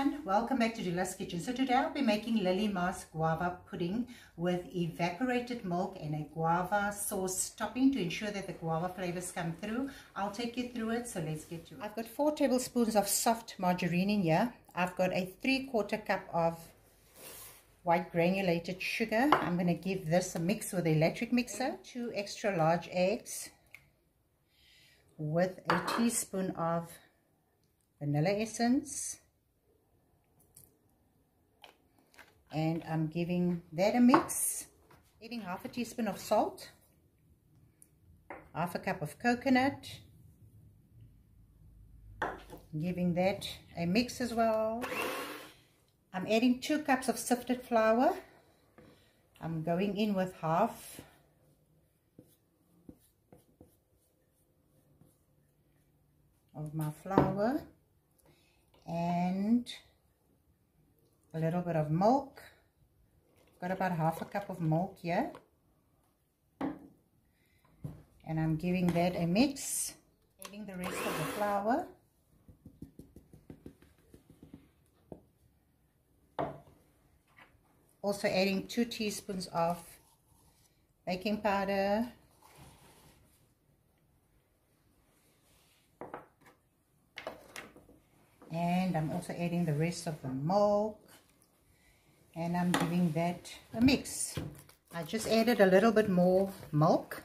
everyone, welcome back to Dula's Kitchen. So today I'll be making Lillyma's guava pudding with evaporated milk and a guava sauce topping to ensure that the guava flavors come through. I'll take you through it, so let's get to it. I've got 4 tablespoons of soft margarine in here. I've got a 3/4 cup of white granulated sugar. I'm going to give this a mix with the electric mixer. 2 extra large eggs with a teaspoon of vanilla essence, and I'm giving that a mix. Adding half a teaspoon of salt, half a cup of coconut, giving that a mix as well. I'm adding 2 cups of sifted flour. I'm going in with half of my flour and a little bit of milk. Got about half a cup of milk here, and I'm giving that a mix. Adding the rest of the flour, also adding 2 teaspoons of baking powder, and I'm also adding the rest of the milk, and I'm giving that a mix. I just added a little bit more milk,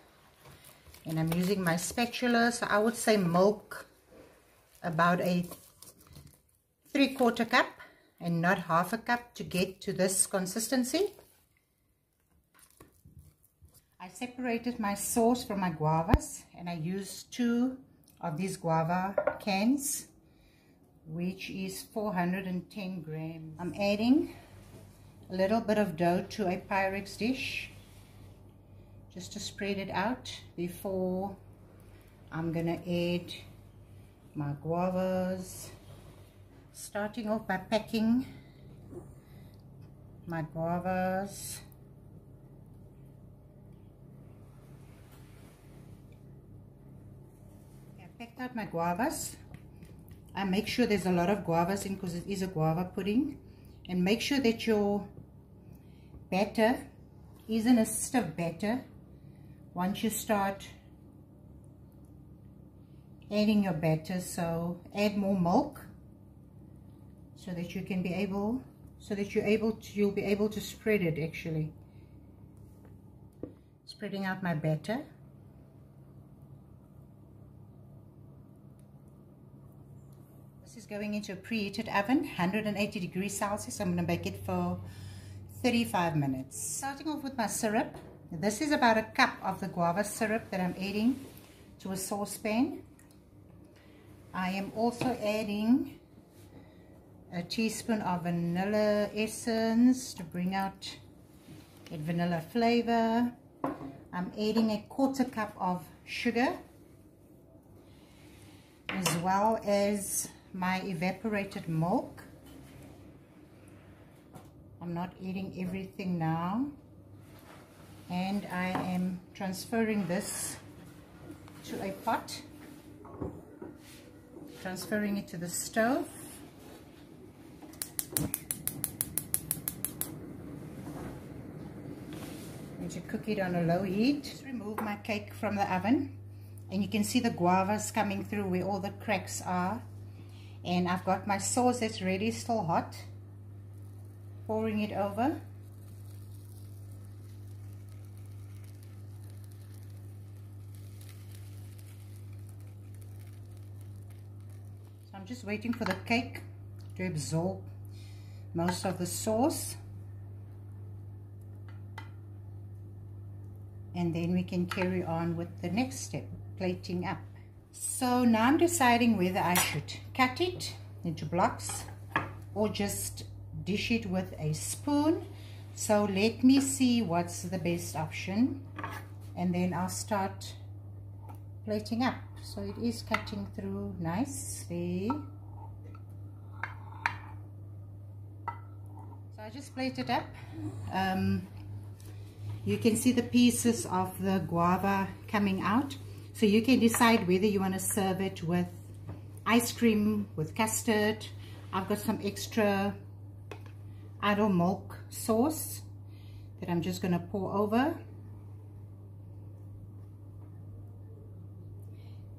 and I'm using my spatula, so I would say milk about a 3/4 cup and not half a cup to get to this consistency. I separated my sauce from my guavas, and I used 2 of these guava cans, which is 410 grams. I'm adding a little bit of dough to a Pyrex dish just to spread it out before I'm gonna add my guavas. Starting off by packing my guavas. I packed out my guavas. I make sure there's a lot of guavas in because it is a guava pudding, and make sure that your batter isn't a stiff batter. Once you start adding your batter, so add more milk so that you can be able, you'll be able to spread it. Actually, spreading out my batter. Is going into a preheated oven, 180 degrees Celsius. I'm going to bake it for 35 minutes. Starting off with my syrup. This is about a cup of the guava syrup that I'm adding to a saucepan. I am also adding a teaspoon of vanilla essence to bring out that vanilla flavor. I'm adding a 1/4 cup of sugar, as well as my evaporated milk. I'm not adding everything now, and I am transferring this to a pot, transferring it to the stove. I'm going to cook it on a low heat. Just remove my cake from the oven, and you can see the guavas coming through where all the cracks are. And I've got my sauce that's ready, still hot. Pouring it over. So I'm just waiting for the cake to absorb most of the sauce. And then we can carry on with the next step, plating up. So now I'm deciding whether I should cut it into blocks or just dish it with a spoon. So let me see what's the best option, and then I'll start plating up. So it is cutting through nicely. So I just plate it up. You can see the pieces of the guava coming out. So you can decide whether you want to serve it with ice cream, with custard, I've got some extra idle milk sauce that I'm just going to pour over.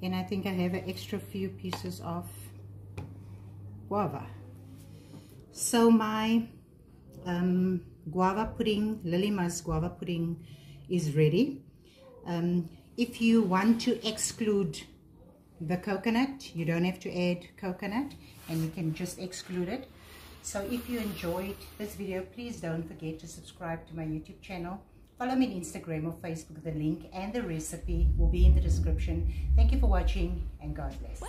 And I think I have an extra few pieces of guava. So my guava pudding, Lillyma's guava pudding is ready. If you want to exclude the coconut, you don't have to add coconut, and you can just exclude it. So if you enjoyed this video, please don't forget to subscribe to my YouTube channel. Follow me on Instagram or Facebook. The link and the recipe will be in the description. Thank you for watching, and God bless.